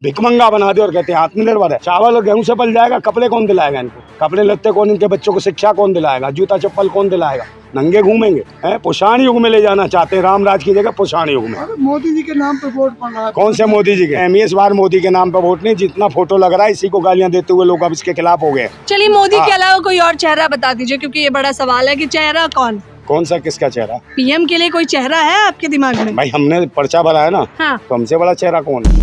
भिकमंगा बना दे और कहते हैं आत्मनिर्भर है। चावल और गेहूं से पल जाएगा, कपड़े कौन दिलाएगा इनको? कपड़े लत्ते कौन, इनके बच्चों को शिक्षा कौन दिलाएगा? जूता चप्पल कौन दिलाएगा? नंगे घूमेंगे हैं। पुषाण युग में ले जाना चाहते हैं, रामराज की जगह पुषाण युग में। मोदी जी के नाम पे वोट पड़ रहा है। कौन से मोदी जी के? इस बार मोदी के नाम पे वोट नहीं, जितना फोटो लग रहा है इसी को गालियां देते हुए लोग अब इसके खिलाफ हो गए। चलिए मोदी के अलावा कोई और चेहरा बता दीजिए, क्योंकि ये बड़ा सवाल है कि चेहरा कौन? कौन सा, किसका चेहरा? पीएम के लिए कोई चेहरा है आपके दिमाग में? भाई हमने पर्चा भरा है ना, हाँ। तो हमसे बड़ा चेहरा कौन है?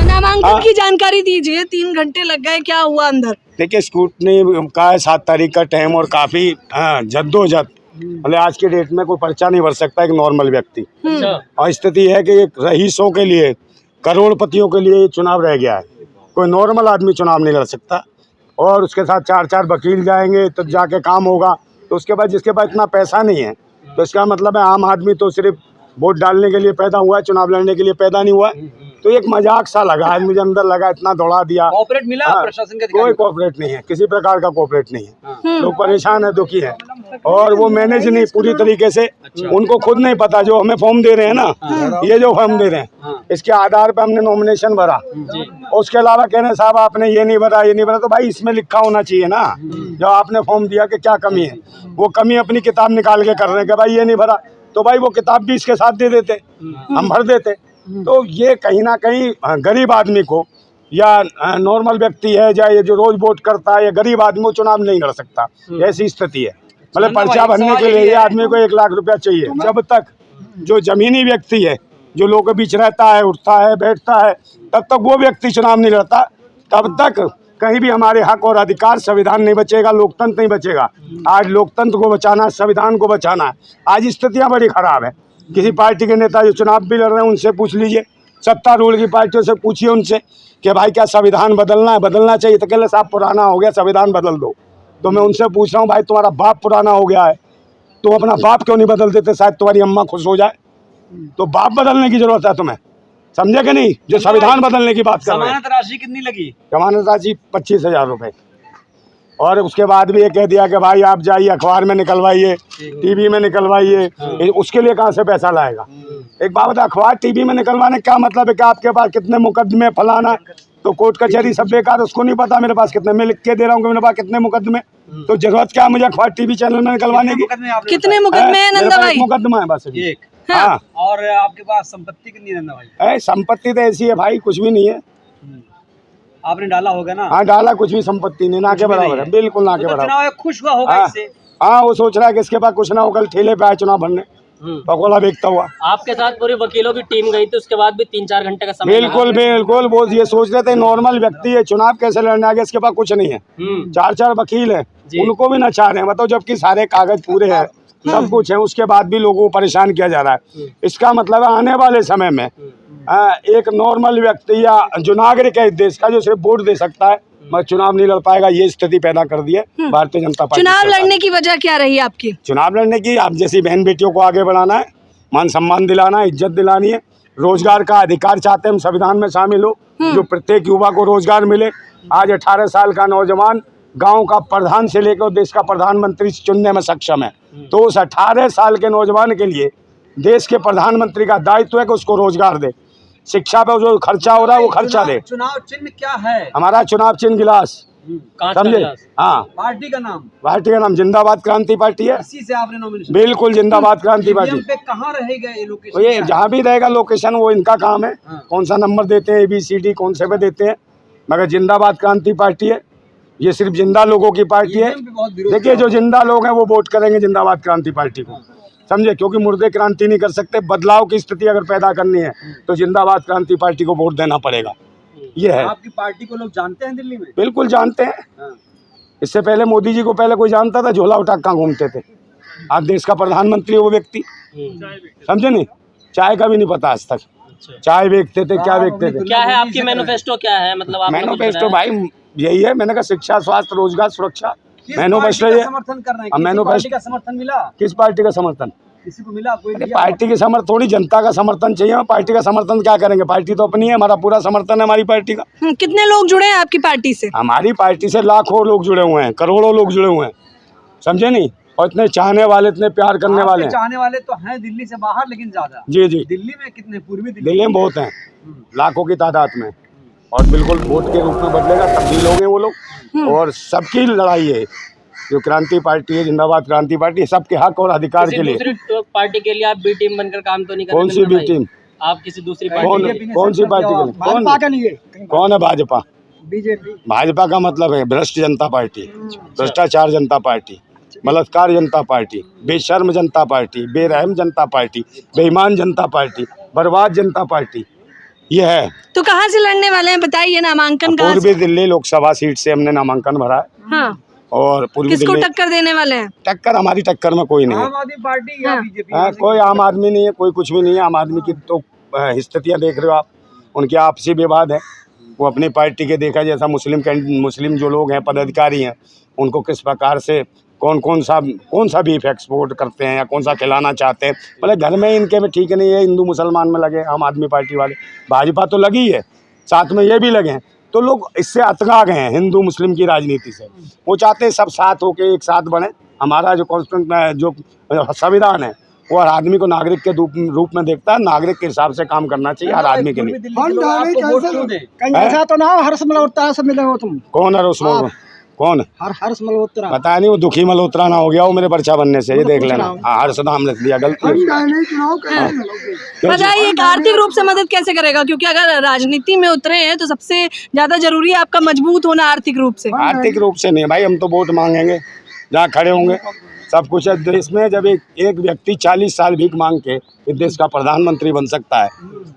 नामांकन की जानकारी दीजिए। 3 घंटे लग गए, क्या हुआ अंदर? देखिए स्क्रूटनी का है 7 तारीख का टाइम और काफी जद्दोजहद। मतलब आज के डेट में कोई पर्चा नहीं भर सकता एक नॉर्मल व्यक्ति। और स्थिति है कि एक रईसों के लिए, करोड़पतियों के लिए चुनाव रह गया है। कोई नॉर्मल आदमी चुनाव नहीं लड़ सकता। और उसके साथ 4-4 वकील जाएंगे तो जाके काम होगा। तो उसके बाद जिसके पास इतना पैसा नहीं है, तो इसका मतलब है आम आदमी तो सिर्फ वोट डालने के लिए पैदा हुआ है, चुनाव लड़ने के लिए पैदा नहीं हुआ है। तो एक मजाक सा लगा आज मुझे, अंदर लगा इतना दौड़ा दिया। कोऑपरेट मिला प्रशासन के? कोई कोऑपरेट नहीं है, किसी प्रकार का कोऑपरेट नहीं है। लोग परेशान है, दुखी है, और वो मैनेज नहीं पूरी तरीके से। उनको खुद नहीं पता, जो हमें फॉर्म दे रहे हैं ना, ये जो फॉर्म दे रहे हैं, इसके आधार पर हमने नॉमिनेशन भरा। उसके अलावा कह रहे हैं साहब आपने ये नहीं भरा, ये नहीं भरा। तो भाई इसमें लिखा होना चाहिए ना, जो आपने फॉर्म दिया कि क्या कमी है। वो कमी अपनी किताब निकाल के कर रहे हैं कि भाई ये नहीं भरा, तो भाई वो किताब भी इसके साथ दे देते, हम भर देते। तो ये कहीं ना कहीं गरीब आदमी को, या नॉर्मल व्यक्ति है, या ये जो रोज वोट करता है, या गरीब आदमी वो चुनाव नहीं लड़ सकता। ऐसी स्थिति है। मतलब पर्चा भरने के लिए ये आदमी को 1 लाख रुपया चाहिए। जब तक जो जमीनी व्यक्ति है, जो लोगों के बीच रहता है, उठता है, बैठता है, तब तक वो व्यक्ति चुनाव नहीं लड़ता। तब तक कहीं भी हमारे हक और अधिकार, संविधान नहीं बचेगा, लोकतंत्र नहीं बचेगा। आज लोकतंत्र को बचाना, संविधान को बचाना है। आज स्थितियाँ बड़ी खराब है। किसी पार्टी के नेता जो चुनाव भी लड़ रहे हैं उनसे पूछ लीजिए, सत्तारूढ़ की पार्टियों से पूछिए उनसे कि भाई क्या संविधान बदलना है? बदलना चाहिए। तो कह साहब पुराना हो गया, संविधान बदल दो। तो मैं उनसे पूछ रहा हूँ भाई तुम्हारा बाप पुराना हो गया है, तो अपना बाप क्यों नहीं बदल देते? शायद तुम्हारी अम्मा खुश हो जाए। तो बाप बदलने की जरूरत है तुम्हें, समझे कि नहीं? जो संविधान बदलने की बात कर रहे हैं। जमानत राशि कितनी लगी? जमानत राशि 25,000 रुपये। और उसके बाद भी ये कह दिया कि भाई आप जाइए अखबार में निकलवाइए, टीवी में निकलवाइए। उसके लिए कहाँ से पैसा लाएगा? एक बात बता, अखबार टीवी में निकलवाने का मतलब है कि आपके पास कितने मुकदमे फलाना, तो कोर्ट कचहरी सब बेकार, उसको नहीं पता मेरे पास कितने। मैं लिख के दे रहा हूँ कि मेरे पास कितने मुकदमे, तो जरूरत क्या है मुझे अखबार टीवी चैनल में निकलवाने की? कितने मुकदमे हैं नंदा भाई? मुकदमा है बस एक। हाँ। और आपके पास संपत्ति कितनी है नंदा भाई? संपत्ति तो ऐसी है भाई, कुछ भी नहीं है। आपने डाला होगा ना? हाँ डाला, कुछ भी संपत्ति नहीं, ना के बराबर है, बिल्कुल ना के बराबर। चुनाव खुश हुआ होगा इससे? हाँ वो सोच रहा है कि इसके पास कुछ ना हो, कल ठेले पे आए चुनाव भरने, पकोड़ा बेचता हुआ। आपके साथ पूरे वकीलों की टीम गई थी, उसके बाद भी 3-4 घंटे का समय बिल्कुल बिल्कुल। वो ये सोच रहे थे नॉर्मल व्यक्ति है, चुनाव कैसे लड़ने आ गया, इसके पास कुछ नहीं है। 4-4 वकील है, उनको भी नचा रहे हैं, बताओ, जबकि सारे कागज पूरे हैं, सब कुछ है, उसके बाद भी लोगों को परेशान किया जा रहा है। इसका मतलब है आने वाले समय में एक नॉर्मल व्यक्ति या जो नागरिक है इस देश का, जो सिर्फ वोट दे सकता है, मगर चुनाव नहीं लड़ पाएगा। ये स्थिति पैदा कर दी है भारतीय जनता पार्टी। चुनाव लड़ने की वजह क्या रही आपकी? चुनाव लड़ने की, आप जैसी बहन बेटियों को आगे बढ़ाना है, मान सम्मान दिलाना है, इज्जत दिलानी है, रोजगार का अधिकार चाहते हैं हम, संविधान में शामिल हो, जो प्रत्येक युवा को रोजगार मिले। आज 18 साल का नौजवान गांव का प्रधान से लेकर देश का प्रधानमंत्री चुनने में सक्षम है। तो उस 18 साल के नौजवान के लिए देश के प्रधानमंत्री का दायित्व है कि उसको रोजगार दे, शिक्षा पे जो खर्चा हो रहा है वो खर्चा दे। चुनाव चिन्ह क्या है? हमारा चुनाव चिन्ह गिलास, समझे? हाँ। पार्टी का नाम? पार्टी का नाम जिंदाबाद क्रांति पार्टी है। इसी से आपने नॉमिनेशन? बिल्कुल, जिंदाबाद क्रांति पार्टी। पे कहाँ रहेगा ये लोकेशन? ये जहाँ भी रहेगा लोकेशन वो इनका काम है। कौन सा नंबर देते हैं, ABCD कौन से पे देते हैं, मगर जिंदाबाद क्रांति पार्टी है। ये सिर्फ जिंदा लोगों की पार्टी है। देखिए जो जिंदा लोग हैं वो वोट करेंगे जिंदाबाद क्रांति पार्टी को, समझे? क्योंकि मुर्दे क्रांति नहीं कर सकते। बदलाव की स्थिति अगर पैदा करनी है तो जिंदाबाद क्रांति पार्टी को वोट देना पड़ेगा। ये है। आपकी पार्टी को लोग जानते हैं दिल्ली में? बिल्कुल जानते हैं। इससे पहले मोदी जी को पहले कोई जानता था? झोला उठा कहाँ घूमते थे। आज देश का प्रधानमंत्री वो व्यक्ति, समझे नहीं? चाय का भी नहीं पता आज तक। चाय बेचते थे, क्या बेचते थे? क्या है आपकी मैनिफेस्टो? क्या है मतलब? मैनिफेस्टो भाई यही है, मैंने कहा शिक्षा, स्वास्थ्य, रोजगार, सुरक्षा। मैनिफेस्टो समर्थन कर रहे हैं? पार्टी का समर्थन मिला? किस पार्टी का समर्थन? किसी को मिला? कोई पार्टी के समर्थन थोड़ी, जनता का समर्थन चाहिए। पार्टी का समर्थन क्या करेंगे? पार्टी तो अपनी है, हमारा पूरा समर्थन है हमारी पार्टी का। कितने लोग जुड़े हैं आपकी पार्टी से? हमारी पार्टी से लाखों लोग जुड़े हुए हैं, करोड़ों लोग जुड़े हुए हैं, समझे नहीं? और इतने चाहने वाले, इतने प्यार करने वाले हैं। चाहने वाले तो हैं दिल्ली से बाहर, लेकिन ज्यादा जी जी, दिल्ली में कितने, पूर्वी दिल्ली दिल्ली में बहुत हैं, लाखों की तादाद में। और बिल्कुल वोट के रूप में बदलेगा, तब्दील होंगे वो लोग। और सबकी लड़ाई है, जो क्रांति पार्टी है, जिंदाबाद क्रांति पार्टी, सबके हक और अधिकार के लिए। दूसरी पार्टी के लिए आप बी टीम बनकर काम तो नहीं करते? कौन सी बी टीम? आप किसी दूसरी कौन पार्टी कौन सी पार्टी के लिए? भाजपा के लिए कौन है भाजपा? बीजेपी। भाजपा का मतलब है भ्रष्ट जनता पार्टी, भ्रष्टाचार जनता पार्टी, बलात्कार जनता पार्टी, बेशर्म जनता पार्टी, बेरहम जनता पार्टी, बेईमान जनता पार्टी, बर्बाद जनता पार्टी, ये है। तो कहाँ से लड़ने वाले हैं बताइए, नामांकन कहाँ से? पूर्वी दिल्ली लोकसभा सीट से हमने नामांकन भरा है। हाँ, और पूर्वी किसको दिल्ली टक्कर देने वाले हैं? टक्कर, हमारी टक्कर में कोई नहीं है। आम आदमी पार्टी या बीजेपी? हाँ, कोई आम आदमी नहीं है, कोई कुछ भी नहीं है। आम आदमी की तो स्थितियाँ देख रहे हो आप, उनके आपसी विवाद है। वो अपनी पार्टी के देखा, जैसा मुस्लिम जो लोग हैं, पदाधिकारी हैं, उनको किस प्रकार से कौन सा बीफ एक्सपोर्ट करते हैं या कौन सा खिलाना चाहते हैं। मतलब घर में इनके में ठीक नहीं है, हिंदू मुसलमान में लगे आम आदमी पार्टी वाले। भाजपा तो लगी है, साथ में ये भी लगे हैं, तो लोग इससे अतरा गए हैं हिंदू मुस्लिम की राजनीति से। वो चाहते हैं सब साथ होके एक साथ बने। हमारा जो जो संविधान है वो हर आदमी को नागरिक के रूप में देखता है। नागरिक के हिसाब से काम करना चाहिए हर आदमी के लिए। कहीं ऐसा तो ना हो हर्ष मल्होत्रा से मिले हो तुम? कौन है हर्ष मल्होत्रा? कौन? हर्ष मल्होत्रा। पता नहीं, वो दुखी मल्होत्रा ना हो गया वो मेरे पर्चा बनने से, ये देख लेना। हर्ष नाम लिख दिया, गलती। बताइए, एक आर्थिक रूप से मदद कैसे करेगा? क्योंकि अगर राजनीति में उतरे हैं तो सबसे ज्यादा जरूरी है आपका मजबूत होना आर्थिक रूप से। आर्थिक रूप से नहीं भाई, हम तो वोट मांगेंगे जहाँ खड़े होंगे। सब कुछ है देश में। जब एक व्यक्ति 40 साल भीख मांग के इस देश का प्रधानमंत्री बन सकता है,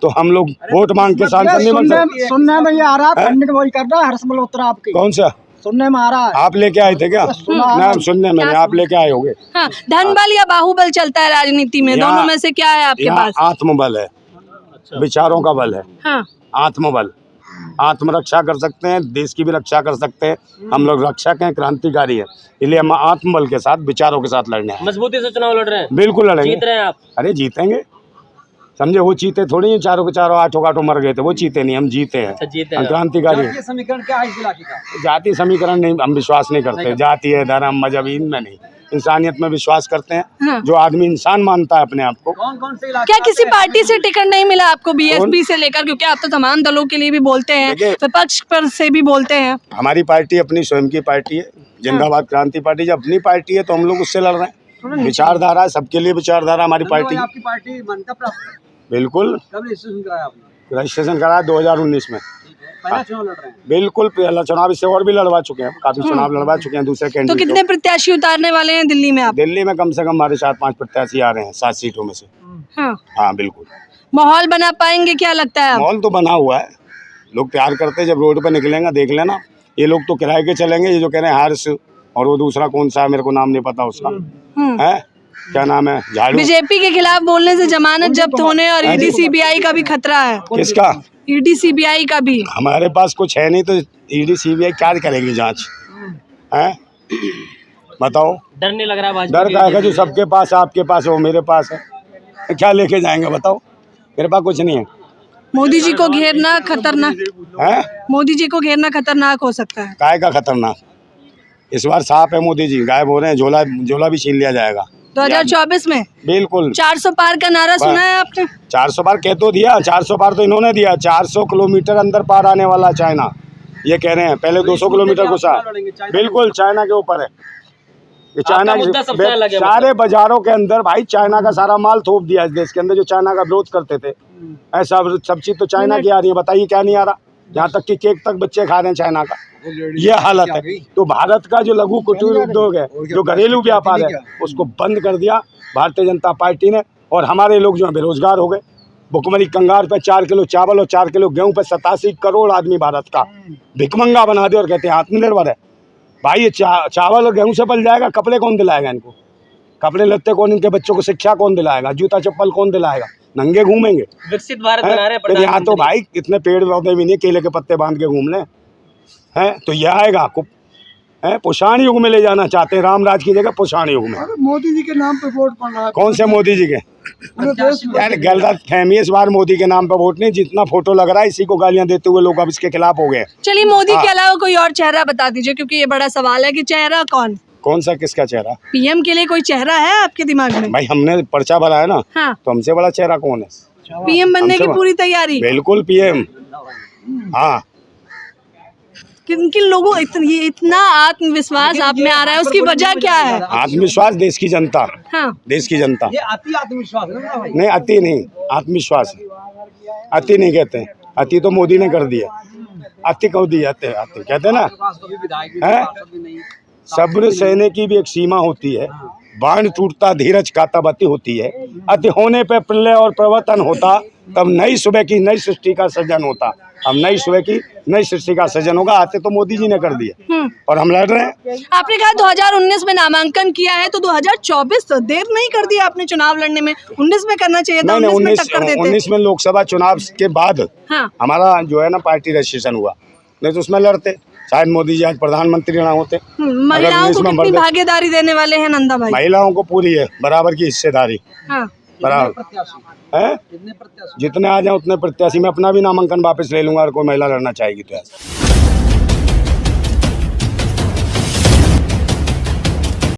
तो हम लोग वोट मांग के सांसद नहीं बन सकते। सुनने में ये आ रहा है पंडित वही कर रहा है हर्ष मल्होत्रा आपकी। कौन सा? सुनने में आ रहा है। आप लेके आए थे क्या? नाम सुनने में नहीं, आप लेके आए होंगे। हाँ, धनबल या बाहुबल चलता है राजनीति में, दोनों में से क्या है आपके पास? आत्मबल है, विचारों का बल है। हाँ, आत्मबल, आत्मरक्षा कर सकते हैं, देश की भी रक्षा कर सकते हैं। हम लोग रक्षक हैं, क्रांतिकारी है, इसलिए हम आत्मबल के साथ, विचारों के साथ लड़ने हैं। मजबूती से चुनाव लड़ रहे हैं? बिल्कुल लड़ेंगे। जीत रहे हैं आप? अरे जीतेंगे, समझे। वो चीते थोड़ी हैं, चारों के चारों आठों मर गए थे, वो चीते नहीं, हम जीते हैं। अच्छा, जीते हम हैं। क्रांतिकारी। जातीय समीकरण क्या है इस इलाके का? जाति समीकरण नहीं, हम विश्वास नहीं करते। जाति है, धर्म, मजहब, इनमें नहीं, इंसानियत में विश्वास करते हैं। हाँ। जो आदमी इंसान मानता है अपने आप को। कौन कौन से इलाके? क्या किसी पार्टी से टिकट नहीं मिला आपको बीएसपी से लेकर? क्योंकि आप तो तमाम दलों के लिए भी बोलते हैं, विपक्ष पर से भी बोलते हैं। हमारी पार्टी अपनी स्वयं की पार्टी है, जिंदाबाद क्रांति पार्टी। जब अपनी पार्टी है तो हम लोग उससे लड़ रहे हैं। विचारधारा सबके लिए, विचारधारा हमारी पार्टी। आपकी पार्टी मान्यता प्राप्त है? बिल्कुल। कब रजिस्ट्रेशन कराया आपने? रजिस्ट्रेशन कराया 2019 में। पहला चुनाव लड़ रहे हैं? बिल्कुल, पहला चुनाव। इससे और भी लड़वा चुके हैं, काफी चुनाव लड़वा चुके हैं दूसरे तो कैंडिडेट। कितने प्रत्याशी उतारने वाले हैं दिल्ली में आप? दिल्ली में कम से कम हमारे 4-5 प्रत्याशी आ रहे हैं, 7 सीटों में से। हाँ, हाँ बिल्कुल। माहौल बना पाएंगे क्या लगता है? माहौल तो बना हुआ है, लोग प्यार करते हैं। जब रोड पे निकलेंगे देख लेना, ये लोग तो किराए के चलेंगे। ये जो कह रहे हैं हर्ष, और वो दूसरा कौन सा है, मेरे को नाम नहीं पता उसका, है क्या नाम है, झाड़ू। बीजेपी के खिलाफ बोलने से जमानत जब्त होने और ईडी सीबीआई का भी खतरा है। किसका? ईडी सीबीआई का भी। हमारे पास कुछ है नहीं, तो ईडी सीबीआई क्या करेगी जांच, है? बताओ। डर नहीं लग रहा भाजपा? डर का है जो सबके पास, आपके पास है वो मेरे पास है, क्या लेके जाएंगे बताओ? मेरे पास कुछ नहीं है। मोदी जी को घेरना खतरनाक है, मोदी जी को घेरना खतरनाक हो सकता है। काय का खतरनाक? इस बार साफ है, मोदी जी गायब हो रहे हैं, झोला भी छीन लिया जाएगा 2024 में। बिल्कुल। 400 पार का नारा सुना है आपने? 400 पार कह तो दिया, 400 पार तो इन्होंने दिया। 400 किलोमीटर अंदर पार आने वाला चाइना, ये कह रहे हैं। पहले 200 किलोमीटर घुसा। बिल्कुल, चाइना के ऊपर है ये। चाइना के सारे बाजारों के अंदर भाई चाइना का सारा माल थोप दिया इस देश के अंदर। जो चाइना का विरोध करते थे, ऐसा सब चीज तो चाइना की आ रही है। बताइए क्या नहीं आ रहा? यहाँ तक कि केक तक बच्चे खा रहे हैं चाइना का, ये हालत है। तो भारत का जो लघु कुटीर उद्योग है, जो घरेलू व्यापार है, उसको बंद कर दिया भारतीय जनता पार्टी ने। और हमारे लोग जो है बेरोजगार हो गए। भुखमरी कंगार पे 4 किलो चावल और 4 किलो गेहूं पे 87 करोड़ आदमी भारत का भिखमंगा बना दे और कहते हैं आत्मनिर्भर है। भाई ये चावल और गेहूं से पल जाएगा, कपड़े कौन दिलाएगा इनको? कपड़े लत्ते कौन? इनके बच्चों को शिक्षा कौन दिलाएगा? जूता चप्पल कौन दिलाएगा? नंगे घूमेंगे। विकसित भारत बना रहे हैं। यहाँ तो भाई इतने पेड़ पौधे भी नहीं, केले के पत्ते बांध के घूम लें, हैं? तो यह आएगा है, पुषाण युग में ले जाना चाहते हैं, रामराज की जगह पुषाण युग में। मोदी जी के नाम पे वोट पड़ रहा है। कौन से मोदी जी के? यार गलत फहमी, इस बार मोदी के नाम पर वोट नहीं। जितना फोटो लग रहा है इसी को गालियां देते हुए लोग अब इसके खिलाफ हो गए। चलिए, मोदी के अलावा कोई और चेहरा बता दीजिए, क्योंकि ये बड़ा सवाल है कि चेहरा कौन? कौन सा किसका चेहरा? पीएम के लिए कोई चेहरा है आपके दिमाग में? भाई हमने पर्चा भरा है ना, हाँ, तो हमसे बड़ा चेहरा कौन है? पीएम बनने की हमसे- पूरी तैयारी। बिल्कुल पीएम। हाँ, किन किन लोगों ये इतना आत्मविश्वास आप में आ रहा है, उसकी वजह क्या है? आत्मविश्वास देश की जनता, हाँ, देश की जनता। ये अति आत्मविश्वास है ना भाई। नहीं अति नहीं, आत्मविश्वास है। अति नहीं कहते हैं, अति तो मोदी ने कर दिया। अति कब दी जाते हैं? अति कहते हैं ना। आपके पास कभी विधायक भी हैं? नहीं, पार्षद भी नहीं। सब्र सहने की भी एक सीमा होती है। बाण टूटता धीरज का तब अति होती है। अति होने पे प्रलय और प्रवर्तन होता, तब नई सुबह की नई सृष्टि का सृजन होता। अब नई सुबह की नई सृष्टि का सृजन होगा। आते तो मोदी जी ने कर दिया और हम लड़ रहे हैं। आपने कहा 2019 में नामांकन किया है, तो 2024 तो देर नहीं कर दिया आपने चुनाव लड़ने में? 19 में करना चाहिए था, 19 में टक्कर देते। 19 में लोकसभा चुनाव के बाद हाँ, हमारा जो है ना पार्टी रजिस्ट्रेशन हुआ, नहीं तो उसमें लड़ते। शायद मोदी जी आज प्रधानमंत्री ना होते। महिलाओं को इसमें कितनी बढ़- भागीदारी देने वाले हैं नंदा भाई? महिलाओं को पूरी है बराबर की हिस्सेदारी। हाँ, बराबर प्रत्याशी है, कितने प्रत्याशी? जितने आ जाए उतने प्रत्याशी। मैं अपना भी नामांकन वापस ले लूंगा, अगर कोई महिला लड़ना चाहेगी तो।